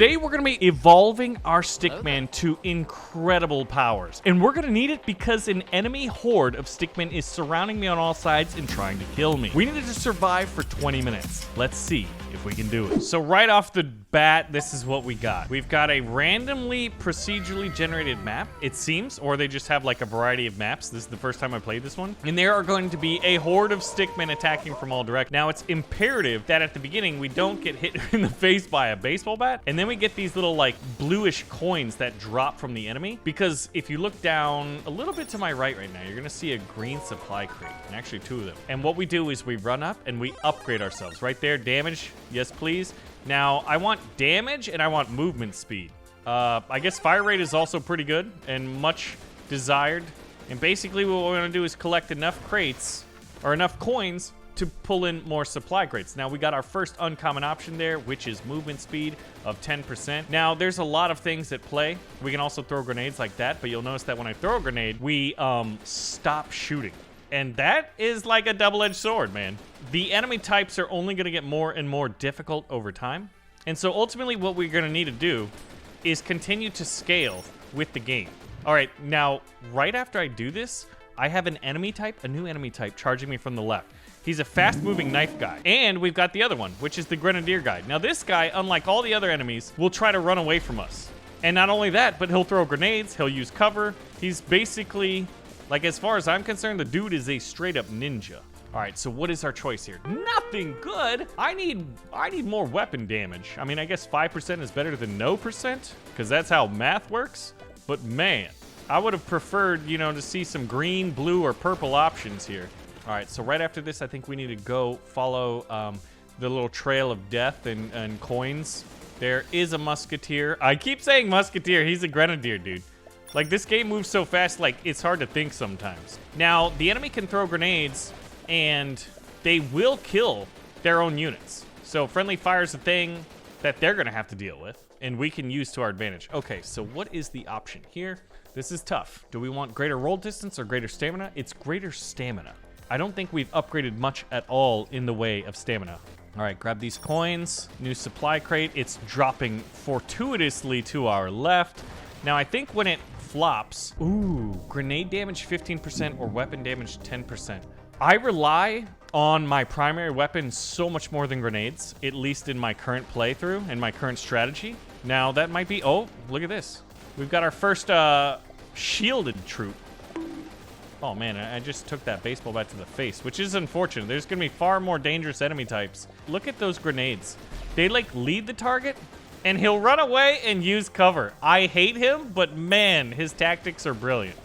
Today, we're going to be evolving our stickman to incredible powers. And we're going to need it because an enemy horde of stickmen is surrounding me on all sides and trying to kill me. We needed to survive for 20 minutes. Let's see if we can do it. So right off the bat, this is what we got. We've got a randomly procedurally generated map, it seems, or they just have like a variety of maps. This is the first time I played this one. And there are going to be a horde of stickmen attacking from all directions. Now, it's imperative that at the beginning, we don't get hit in the face by a baseball bat. And then we get these little like bluish coins that drop from the enemy. Because if you look down a little bit to my right now, you're gonna see a green supply crate, and actually 2 of them. And what we do is we run up and we upgrade ourselves. Right there, damage, yes please. Now, I want damage and I want movement speed. I guess fire rate is also pretty good and much desired. And basically what we're gonna do is collect enough crates, or enough coins, to pull in more supply crates. Now, we got our first uncommon option there, which is movement speed of 10%. Now, there's a lot of things at play. We can also throw grenades like that, but you'll notice that when I throw a grenade, we stop shooting. And that is like a double-edged sword, man. The enemy types are only gonna get more and more difficult over time. And so ultimately what we're gonna need to do is continue to scale with the game. All right, now, right after I do this, I have an enemy type, a new enemy type, charging me from the left. He's a fast-moving knife guy. And we've got the other one, which is the grenadier guy. Now, this guy, unlike all the other enemies, will try to run away from us. And not only that, but he'll throw grenades, he'll use cover. He's basically, like, as far as I'm concerned, the dude is a straight-up ninja. All right, so what is our choice here? Nothing good. I need more weapon damage. I mean, I guess 5% is better than no percent, because that's how math works. But man, I would have preferred, you know, to see some green, blue, or purple options here. All right, so right after this, I think we need to go follow the little trail of death and coins. There is a musketeer. I keep saying musketeer. He's a grenadier, dude. Like, this game moves so fast, like, it's hard to think sometimes. Now, the enemy can throw grenades, and they will kill their own units. So friendly fire is a thing that they're going to have to deal with, and we can use to our advantage. Okay, so what is the option here? This is tough. Do we want greater roll distance or greater stamina? It's greater stamina. I don't think we've upgraded much at all in the way of stamina. All right, grab these coins. New supply crate. It's dropping fortuitously to our left. Now, I think when it flops... Ooh, grenade damage 15% or weapon damage 10%. I rely on my primary weapon so much more than grenades, at least in my current playthrough and my current strategy. Now, that might be... Oh, look at this. We've got our first shielded troop. Oh man, I just took that baseball bat to the face, which is unfortunate. There's gonna be far more dangerous enemy types. Look at those grenades. They like lead the target and he'll run away and use cover. I hate him, but man, his tactics are brilliant.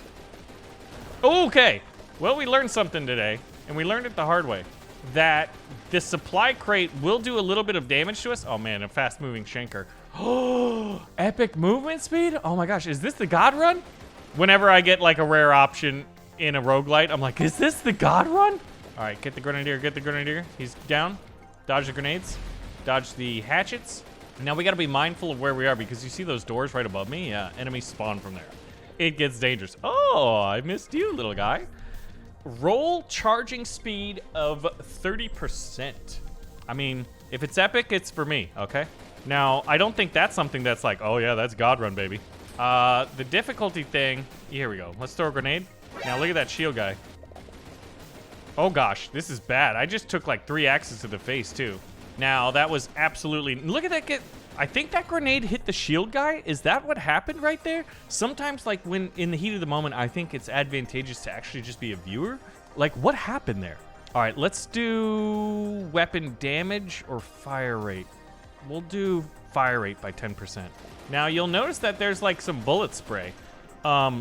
Okay, well, we learned something today, and we learned it the hard way, that the supply crate will do a little bit of damage to us. Oh man, a fast moving Schenker. Oh, epic movement speed? Oh my gosh, is this the God Run? Whenever I get like a rare option in a roguelite, I'm like, is this the God Run? All right, get the grenadier, get the grenadier. He's down. Dodge the grenades. Dodge the hatchets. Now we gotta be mindful of where we are because you see those doors right above me? Yeah, enemies spawn from there. It gets dangerous. Oh, I missed you, little guy. Roll charging speed of 30%. I mean, if it's epic, it's for me, okay? Now, I don't think that's something that's like, oh yeah, that's God Run, baby. The difficulty thing, here we go. Let's throw a grenade. Now look at that shield guy. Oh gosh, this is bad. I just took like 3 axes to the face too. Now that was absolutely, look at that I think that grenade hit the shield guy. Is that what happened right there? Sometimes like when in the heat of the moment, I think it's advantageous to actually just be a viewer. Like what happened there? All right, let's do weapon damage or fire rate. We'll do fire rate by 10%. Now you'll notice that there's like some bullet spray,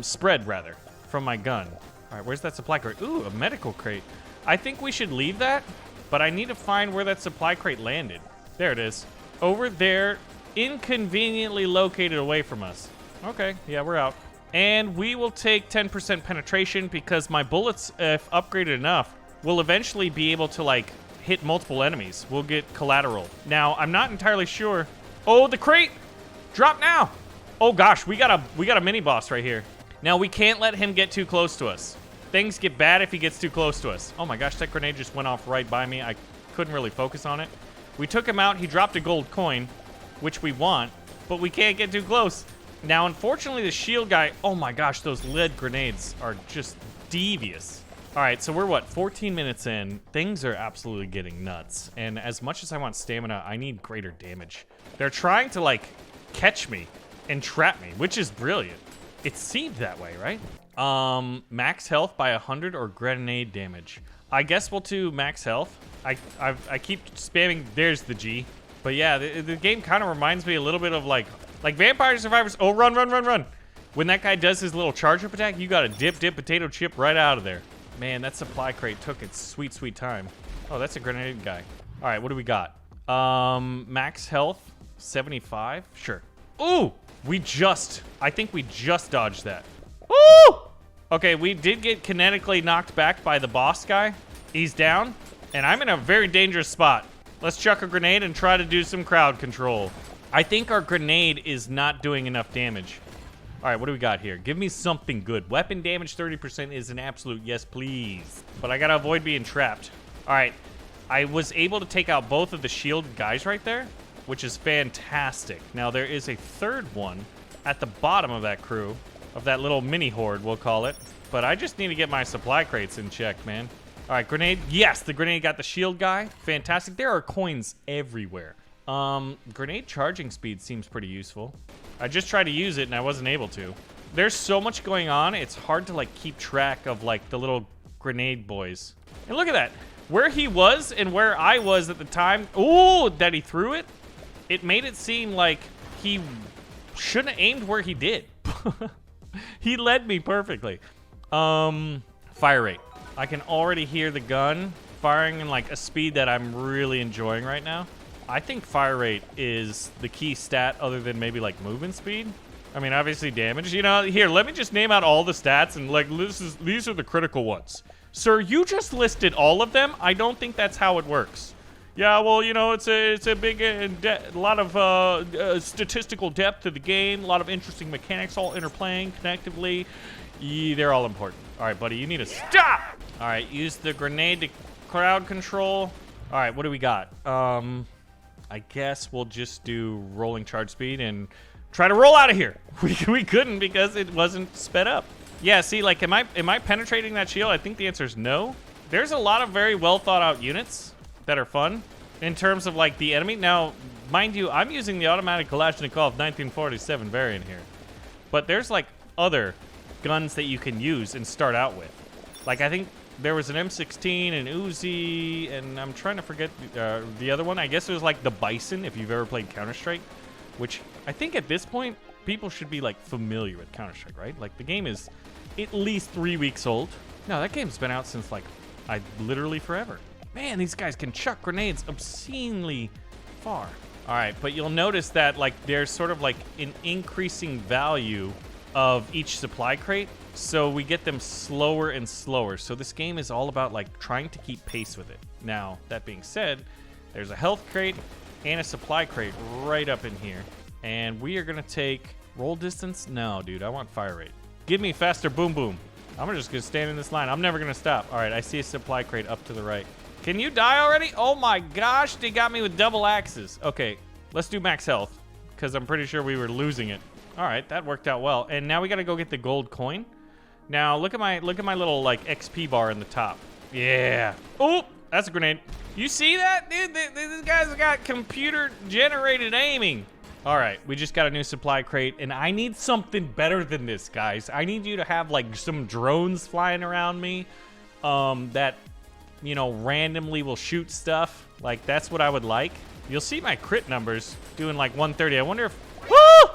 spread rather, from my gun. All right, where's that supply crate? Ooh, a medical crate. I think we should leave that, but I need to find where that supply crate landed. There it is. Over there, inconveniently located away from us. Okay, yeah, we're out. And we will take 10% penetration because my bullets, if upgraded enough, will eventually be able to like hit multiple enemies. We'll get collateral. Now, I'm not entirely sure. Oh, the crate! Drop now! Oh gosh, we got a mini boss right here. Now, we can't let him get too close to us. Things get bad if he gets too close to us. Oh my gosh, that grenade just went off right by me. I couldn't really focus on it. We took him out. He dropped a gold coin, which we want. but we can't get too close. Now, unfortunately, the shield guy, oh my gosh, those lead grenades are just devious. All right, so we're what, 14 minutes in. Things are absolutely getting nuts. And as much as I want stamina, I need greater damage. They're trying to like catch me and trap me, which is brilliant. It seemed that way, right? Max health by 100 or grenade damage. I guess we'll do max health. I keep spamming, there's the G. But yeah, the game kind of reminds me a little bit of like Vampire Survivors. Oh, run, run, run, run. When that guy does his little charge-up attack, you gotta dip potato chip right out of there. Man, that supply crate took its sweet, sweet time. Oh, that's a grenade guy. All right, what do we got? Max health, 75, sure. Ooh, I think we just dodged that. Ooh! Okay, we did get kinetically knocked back by the boss guy. He's down, and I'm in a very dangerous spot. Let's chuck a grenade and try to do some crowd control. I think our grenade is not doing enough damage. All right, what do we got here? Give me something good. Weapon damage 30% is an absolute yes, please. But I gotta avoid being trapped. All right, I was able to take out both of the shield guys right there, which is fantastic. Now, there is a third one at the bottom of that crew, of that little mini horde, we'll call it. But I just need to get my supply crates in check, man. All right, grenade. Yes, the grenade got the shield guy. Fantastic. There are coins everywhere. Grenade charging speed seems pretty useful. I just tried to use it and I wasn't able to. There's so much going on, it's hard to like keep track of like the little grenade boys. And look at that. Where he was and where I was at the time, ooh, that he threw it, it made it seem like he shouldn't have aimed where he did. He led me perfectly. Fire rate. I can already hear the gun firing in like a speed that I'm really enjoying right now. I think fire rate is the key stat other than maybe like movement speed. I mean, obviously damage. You know, here, let me just name out all the stats and like these are the critical ones. Sir, you just listed all of them. I don't think that's how it works. Yeah, well, you know, it's a big, a lot of statistical depth to the game, a lot of interesting mechanics all interplaying connectively. They're all important. All right, buddy, you need to stop. All right, use the grenade to crowd control. All right, what do we got? I guess we'll just do rolling charge speed and try to roll out of here. We couldn't because it wasn't sped up. Yeah, see, like, am I penetrating that shield? I think the answer is no. There's a lot of very well thought out units that are fun in terms of like the enemy. Now, mind you, I'm using the automatic Kalashnikov 1947 variant here, but there's like other guns that you can use and start out with. Like, I think there was an M16, an Uzi, and I'm trying to forget the other one. I guess it was like the Bison, if you've ever played Counter-Strike, which I think at this point, people should be like familiar with Counter-Strike, right? Like, the game is at least 3 weeks old. No, that game's been out since like, literally forever. Man, these guys can chuck grenades obscenely far. All right, but you'll notice that like there's sort of like an increasing value of each supply crate, so we get them slower and slower. So this game is all about like trying to keep pace with it. Now, that being said, there's a health crate and a supply crate right up in here. And we are gonna take roll distance. No, dude, I want fire rate. Give me faster boom boom. I'm just gonna stand in this line. I'm never gonna stop. All right, I see a supply crate up to the right. Can you die already? Oh my gosh, they got me with double axes. Okay, let's do max health, because I'm pretty sure we were losing it. All right, that worked out well. And now we gotta go get the gold coin. Now look at my little like XP bar in the top. Yeah. Oh, that's a grenade. You see that, dude? These guys have got computer generated aiming. All right, we just got a new supply crate, and I need something better than this, guys. I need you to have like some drones flying around me, that, you know, randomly will shoot stuff. Like, that's what I would like. You'll see my crit numbers doing like 130. I wonder if, woo!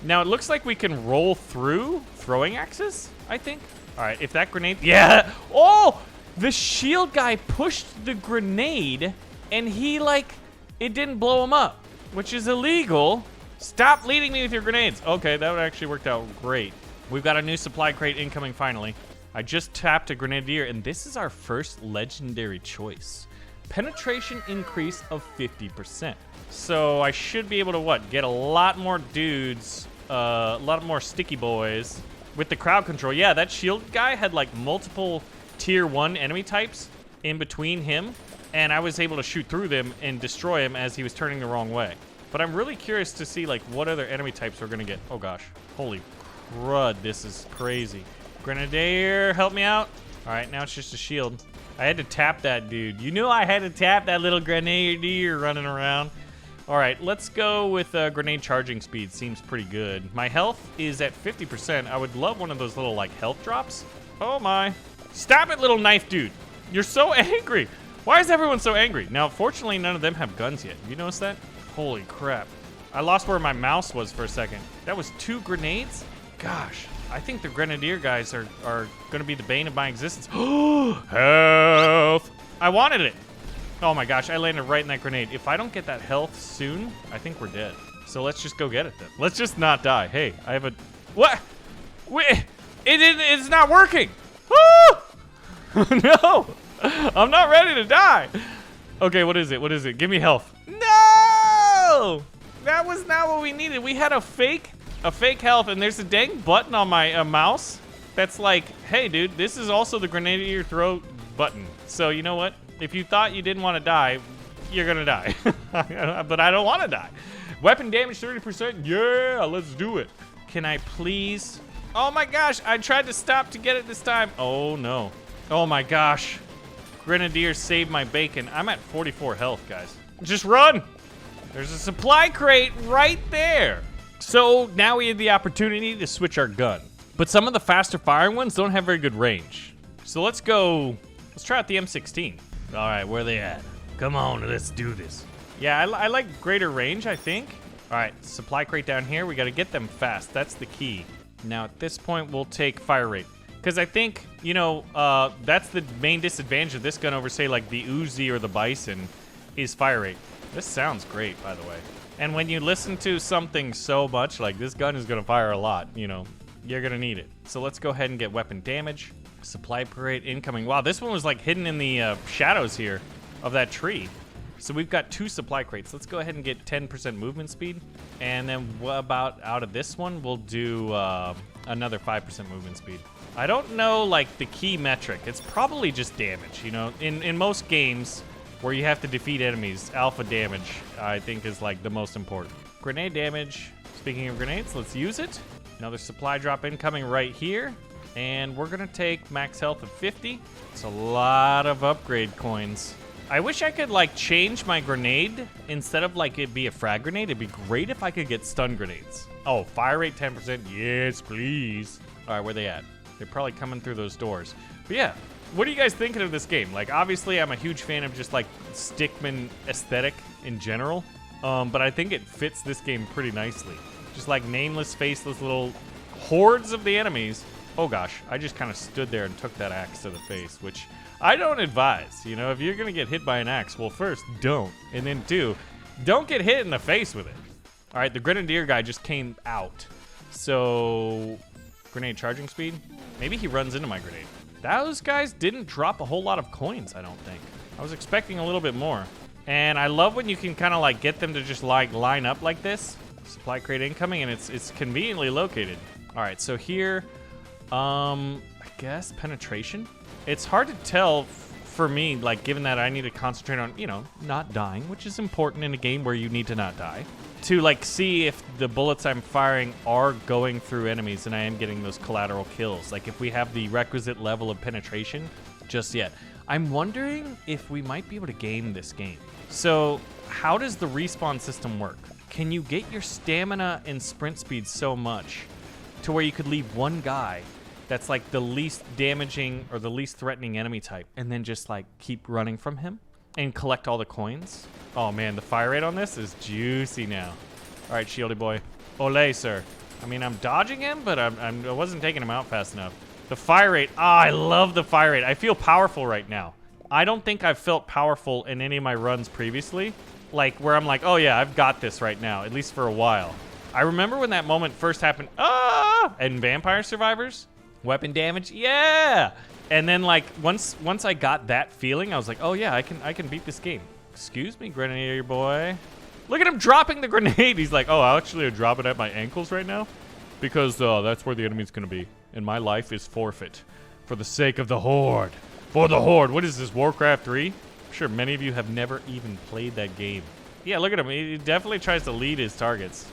Now it looks like we can roll through throwing axes, I think. All right, if that grenade, yeah. Oh, the shield guy pushed the grenade and he like, it didn't blow him up, which is illegal. Stop leading me with your grenades. Okay, that would actually worked out great. We've got a new supply crate incoming finally. I just tapped a grenadier, and this is our first legendary choice. Penetration increase of 50%. So I should be able to, what, get a lot more dudes, a lot more sticky boys with the crowd control. Yeah, that shield guy had like multiple tier 1 enemy types in between him, and I was able to shoot through them and destroy him as he was turning the wrong way. But I'm really curious to see, like, what other enemy types we're gonna get. Oh, gosh. Holy crud, this is crazy. Grenadier, help me out. All right, now it's just a shield. I had to tap that dude. You knew I had to tap that little grenadier running around. All right, let's go with grenade charging speed. Seems pretty good. My health is at 50%. I would love one of those little, like, health drops. Oh, my. Stop it, little knife dude. You're so angry. Why is everyone so angry? Now, fortunately, none of them have guns yet. You notice that? Holy crap. I lost where my mouse was for a second. That was 2 grenades? Gosh, I think the grenadier guys are going to be the bane of my existence. Health. I wanted it. Oh my gosh, I landed right in that grenade. If I don't get that health soon, I think we're dead. So let's just go get it then. Let's just not die. Hey, I have a... What? Wait, it's not working. No, I'm not ready to die. Okay, what is it? What is it? Give me health. No! That was not what we needed. We had a fake health, and there's a dang button on my mouse that's like, hey, dude, this is also the grenadier throw button. So you know what? If you thought you didn't want to die, you're gonna die. But I don't want to die. Weapon damage 30%. Yeah, let's do it. Can I please? Oh my gosh, I tried to stop to get it this time. Oh no. Oh my gosh. Grenadier saved my bacon. I'm at 44 health, guys. Just run. There's a supply crate right there. So now we have the opportunity to switch our gun. But some of the faster firing ones don't have very good range. So let's try out the M16. All right, where are they at? Come on, let's do this. Yeah, I like greater range, I think. All right, supply crate down here. We got to get them fast. That's the key. Now, at this point, we'll take fire rate. Because I think, you know, that's the main disadvantage of this gun over, say, like the Uzi or the Bison is fire rate. This sounds great, by the way. And when you listen to something so much, like this gun is going to fire a lot, you know, you're going to need it. So let's go ahead and get weapon damage. Supply parade incoming. Wow, this one was like hidden in the shadows here of that tree. So we've got 2 supply crates. Let's go ahead and get 10% movement speed. And then what about out of this one, we'll do another 5% movement speed. I don't know, like, the key metric. It's probably just damage, you know. In most games where you have to defeat enemies, alpha damage, I think, is, like, the most important. Grenade damage. Speaking of grenades, let's use it. Another supply drop incoming right here. And we're going to take max health of 50. It's a lot of upgrade coins. I wish I could, like, change my grenade instead of, like, it be a frag grenade. It'd be great if I could get stun grenades. Oh, fire rate 10%. Yes, please. All right, where they at? They're probably coming through those doors. But yeah, what are you guys thinking of this game? Like, obviously, I'm a huge fan of just, like, stickman aesthetic in general. But I think it fits this game pretty nicely. Just, like, nameless, faceless little hordes of the enemies. Oh, gosh. I just kind of stood there and took that axe to the face, which I don't advise. You know, if you're going to get hit by an axe, well, first, don't. And then, 2, don't get hit in the face with it. All right, the grenadier guy just came out. So, grenade charging speed? Maybe he runs into my grenade. Those guys didn't drop a whole lot of coins, I don't think. I was expecting a little bit more. And I love when you can kind of like get them to just like line up like this. Supply crate incoming, and it's conveniently located. All right, so here, I guess penetration. It's hard to tell for me, like, given that I need to concentrate on, you know, not dying, which is important in a game where you need to not die, to like see if the bullets I'm firing are going through enemies and I am getting those collateral kills. Like if we have the requisite level of penetration just yet. I'm wondering if we might be able to game this game. So how does the respawn system work? Can you get your stamina and sprint speed so much to where you could leave one guy that's like the least damaging or the least threatening enemy type and then just like keep running from him and collect all the coins? Oh man, the fire rate on this is juicy now. All right, shieldy boy. Ole, sir. I mean, I'm dodging him, but I wasn't taking him out fast enough. The fire rate. Ah, I love the fire rate. I feel powerful right now. I don't think I've felt powerful in any of my runs previously. Like, where I'm like, oh yeah, I've got this right now, at least for a while. I remember when that moment first happened. Ah! And Vampire Survivors. Weapon damage. Yeah! And then, like, once I got that feeling, I was like, oh yeah, I can beat this game. Excuse me, Grenadier boy. Look at him dropping the grenade. He's like, oh, actually, I drop it at my ankles right now because that's where the enemy's gonna be, and my life is forfeit for the sake of the Horde. For the Horde. What is this, Warcraft 3? I'm sure many of you have never even played that game. Yeah, look at him. He definitely tries to lead his targets,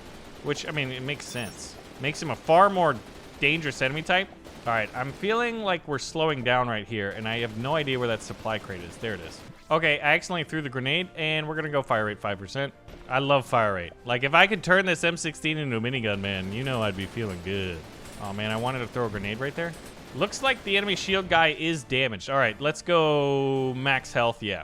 which, I mean, it makes sense. Makes him a far more dangerous enemy type. All right, I'm feeling like we're slowing down right here, and I have no idea where that supply crate is. There it is. Okay, I accidentally threw the grenade, and we're gonna go fire rate 5%. I love fire rate. Like, if I could turn this M16 into a minigun, man, you know I'd be feeling good. Oh, man, I wanted to throw a grenade right there. Looks like the enemy shield guy is damaged. All right, let's go max health, yeah.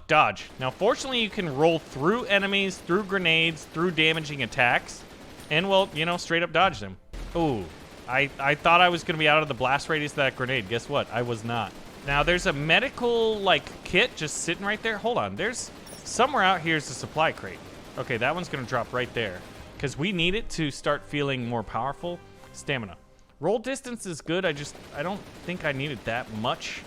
Dodge. Now, fortunately, you can roll through enemies, through grenades, through damaging attacks, and, well, you know, straight up dodge them. Ooh, I thought I was going to be out of the blast radius of that grenade. Guess what? I was not. Now, there's a medical, like, kit just sitting right there. Hold on. There's somewhere out here is a supply crate. Okay, that one's going to drop right there because we need it to start feeling more powerful. Stamina. Roll distance is good. I don't think I need it that much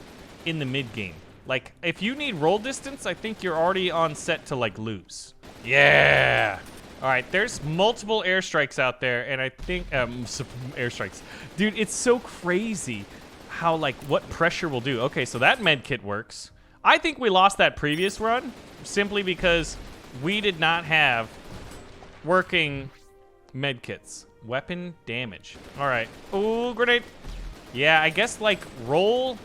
in the mid game. Like, if you need roll distance, I think you're already on set to, like, lose. Yeah! All right, there's multiple airstrikes out there, and I think, airstrikes. Dude, it's so crazy how, like, what pressure will do. Okay, so that med kit works. I think we lost that previous run simply because we did not have working med kits. Weapon damage. All right. Ooh, grenade. Yeah, I guess, like, roll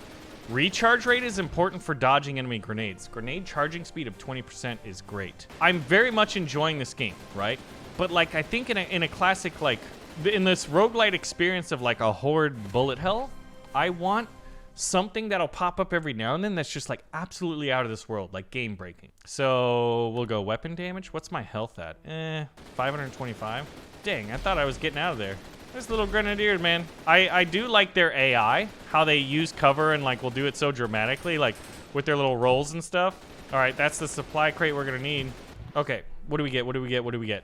recharge rate is important for dodging enemy grenades. Grenade charging speed of 20% is great. I'm very much enjoying this game, right? But, like, I think in a classic, like, in this roguelite experience of, like, a Horde bullet hell, I want something that'll pop up every now and then that's just, like, absolutely out of this world, like game breaking. So we'll go weapon damage. What's my health at? 525. Dang, I thought I was getting out of there. This little grenadier, man. I do like their AI, how they use cover and, like, will do it so dramatically, like, with their little rolls and stuff. All right, that's the supply crate we're gonna need. Okay, what do we get? What do we get? What do we get?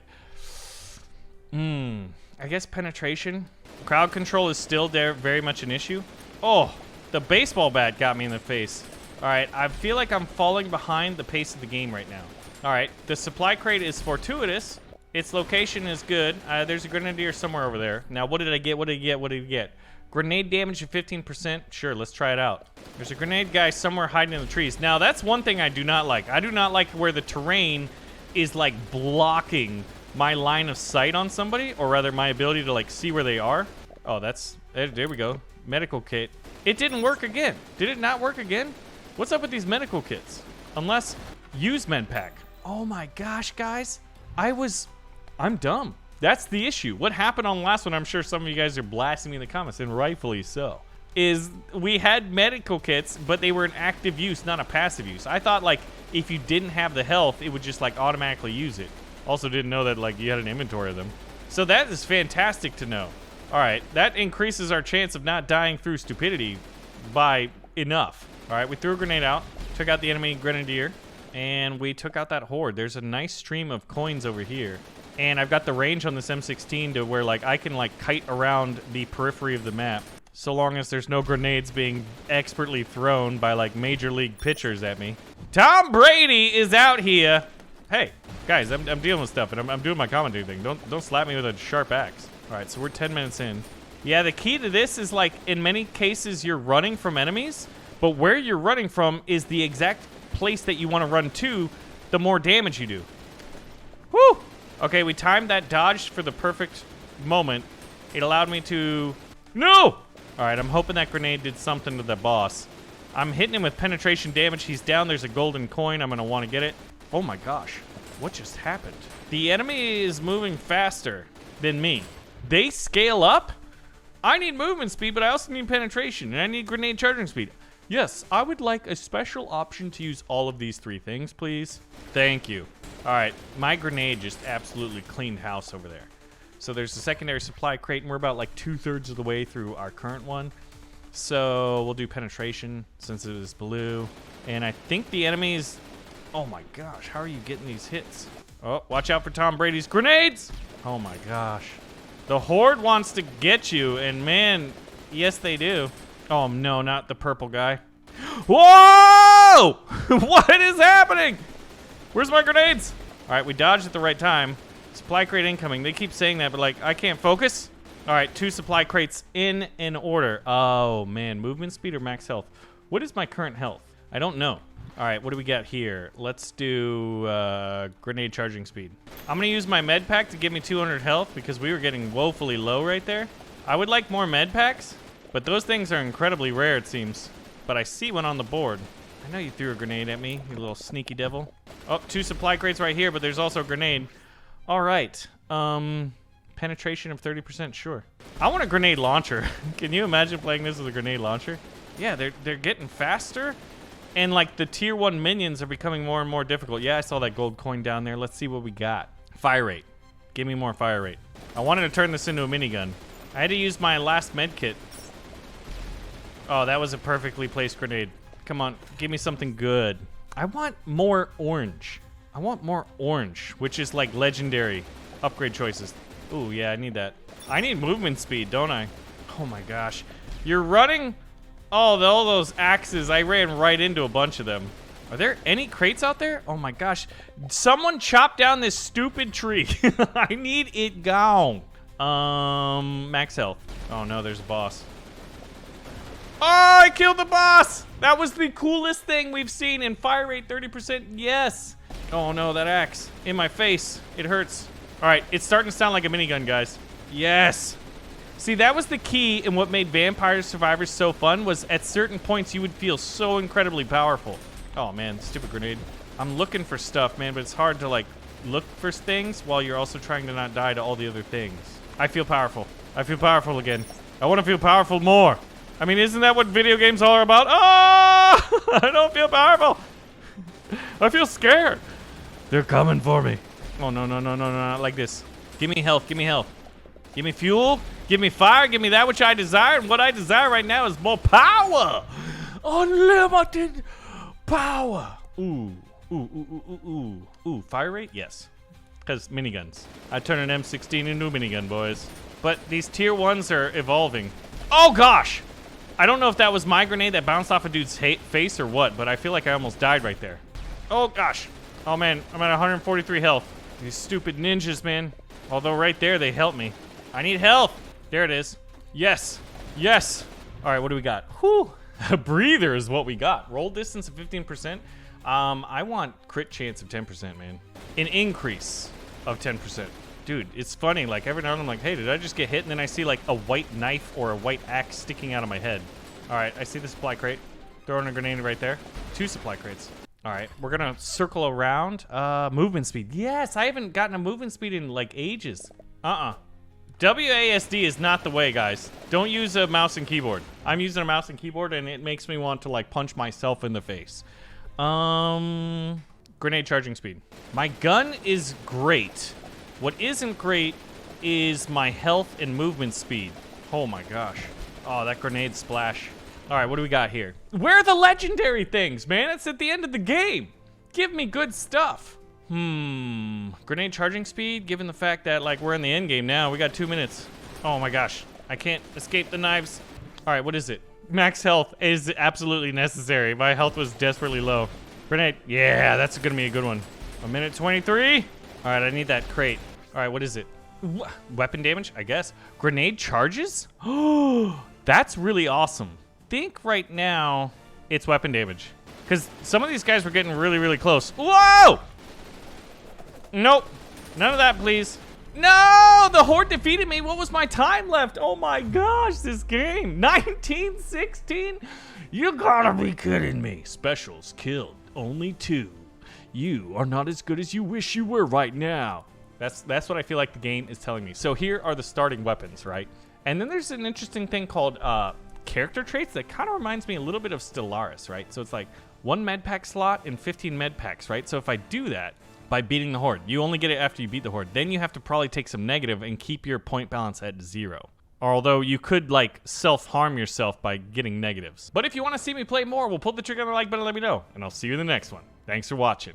I guess penetration. Crowd control is still there, very much an issue. Oh, the baseball bat got me in the face. All right, I feel like I'm falling behind the pace of the game right now. All right, the supply crate is fortuitous. Its location is good. There's a grenadier somewhere over there. Now, what did I get? What did I get? What did I get? Grenade damage of 15%. Sure, let's try it out. There's a grenade guy somewhere hiding in the trees. Now, that's one thing I do not like. I do not like where the terrain is, like, blocking my line of sight on somebody, or rather my ability to, like, see where they are. Oh, that's... There we go. Medical kit. It didn't work again. Did it not work again? What's up with these medical kits? Unless... Use med pack. Oh my gosh, guys. I'm dumb. That's the issue. What happened on the last one, I'm sure some of you guys are blasting me in the comments, and rightfully so, is we had medical kits, but they were in active use, not a passive use. I thought, like, if you didn't have the health, it would just, like, automatically use it. Also didn't know that, like, you had an inventory of them. So that is fantastic to know. All right, that increases our chance of not dying through stupidity by enough. All right, we threw a grenade out, took out the enemy grenadier, and we took out that horde. There's a nice stream of coins over here. And I've got the range on this M16 to where, like, I can, like, kite around the periphery of the map, so long as there's no grenades being expertly thrown by, like, major league pitchers at me. Tom Brady is out here. Hey, guys, I'm dealing with stuff, and I'm doing my commentary thing. Don't slap me with a sharp axe. All right, so we're 10 minutes in. Yeah, the key to this is, like, in many cases, you're running from enemies, but where you're running from is the exact place that you want to run to, the more damage you do. Woo! Okay, we timed that dodge for the perfect moment. It allowed me to... No! All right, I'm hoping that grenade did something to the boss. I'm hitting him with penetration damage. He's down. There's a golden coin. I'm going to want to get it. Oh, my gosh. What just happened? The enemy is moving faster than me. They scale up? I need movement speed, but I also need penetration, and I need grenade charging speed. Yes, I would like a special option to use all of these three things, please. Thank you. All right, my grenade just absolutely cleaned house over there. So there's a secondary supply crate, and we're about like 2/3 of the way through our current one. So we'll do penetration since it is blue. And I think the enemies... Oh my gosh, how are you getting these hits? Oh, watch out for Tom Brady's grenades! Oh my gosh. The Horde wants to get you, and man, yes they do. Oh no, not the purple guy. Whoa! What is happening? Where's my grenades? All right, we dodged at the right time. Supply crate incoming. They keep saying that, but like, I can't focus. All right, 2 supply crates in order. Oh man, movement speed or max health? What is my current health? I don't know. All right, what do we got here? Let's do grenade charging speed. I'm gonna use my med pack to give me 200 health because we were getting woefully low right there. I would like more med packs, but those things are incredibly rare, it seems. But I see one on the board. I know you threw a grenade at me, you little sneaky devil. Oh, 2 supply crates right here, but there's also a grenade. All right, penetration of 30%, sure. I want a grenade launcher. Can you imagine playing this with a grenade launcher? Yeah, they're getting faster. And, like, the tier 1 minions are becoming more and more difficult. Yeah, I saw that gold coin down there. Let's see what we got. Fire rate. Give me more fire rate. I wanted to turn this into a minigun. I had to use my last med kit. Oh, that was a perfectly placed grenade. Come on, give me something good. I want more orange. I want more orange, which is, like, legendary upgrade choices. Ooh, yeah, I need that. I need movement speed, don't I? Oh, my gosh. You're running... Oh, all those axes, I ran right into a bunch of them. Are there any crates out there? Oh my gosh. Someone chopped down this stupid tree. I need it gone. Max health. Oh no, there's a boss. Oh, I killed the boss! That was the coolest thing we've seen in fire rate 30%, yes. Oh no, that axe in my face. It hurts. All right, it's starting to sound like a minigun, guys. Yes. See, that was the key in what made Vampire Survivors so fun, was at certain points you would feel so incredibly powerful. Oh man, stupid grenade. I'm looking for stuff, man, but it's hard to like look for things while you're also trying to not die to all the other things. I feel powerful. I feel powerful again. I want to feel powerful more. I mean, isn't that what video games are about? Oh, I don't feel powerful. I feel scared. They're coming for me. Oh, no, no, no, no, no, not like this. Give me health, give me health. Give me fuel, give me fire, give me that which I desire, and what I desire right now is more power! Unlimited power! Ooh, ooh, ooh, ooh, ooh, ooh. Ooh, fire rate? Yes. Because miniguns. I turn an M16 into a minigun, boys. But these tier 1s are evolving. Oh gosh! I don't know if that was my grenade that bounced off a dude's face or what, but I feel like I almost died right there. Oh gosh. Oh man, I'm at 143 health. These stupid ninjas, man. Although right there, they helped me. I need health. There it is. Yes. Yes. All right, what do we got? Whew. A breather is what we got. Roll distance of 15%. I want crit chance of 10%, man. An increase of 10%. Dude, it's funny. Like, every now and then I'm like, hey, did I just get hit? And then I see, like, a white knife or a white axe sticking out of my head. All right, I see the supply crate. Throwing a grenade right there. 2 supply crates. All right, we're going to circle around. Movement speed. Yes, I haven't gotten a movement speed in, like, ages. WASD is not the way, guys. Don't use a mouse and keyboard. I'm using a mouse and keyboard, and it makes me want to, like, punch myself in the face. Grenade charging speed. My gun is great. What isn't great is my health and movement speed. Oh, my gosh. Oh, that grenade splash. All right, what do we got here? Where are the legendary things, man? It's at the end of the game. Give me good stuff. Grenade charging speed, given the fact that, like, we're in the end game now. We got 2 minutes. Oh my gosh. I can't escape the knives. All right, what is it? Max health is absolutely necessary. My health was desperately low. Grenade. Yeah, that's gonna be a good one. 1:23. All right, I need that crate. All right, what is it? Weapon damage, I guess. Grenade charges? Oh, that's really awesome. Think right now it's weapon damage. Because some of these guys were getting really, really close. Whoa! Nope. None of that, please. No! The Horde defeated me. What was my time left? Oh my gosh, this game. 1916? You gotta be kidding me. Specials killed. Only 2. You are not as good as you wish you were right now. That's what I feel like the game is telling me. So here are the starting weapons, right? And then there's an interesting thing called character traits that kind of reminds me a little bit of Stellaris, right? So it's like 1 med pack slot and 15 med packs, right? So if I do that, by beating the Horde. You only get it after you beat the Horde. Then you have to probably take some negative and keep your point balance at 0. Although you could, like, self-harm yourself by getting negatives. But if you want to see me play more, we'll pull the trigger on the like button and let me know. And I'll see you in the next one. Thanks for watching.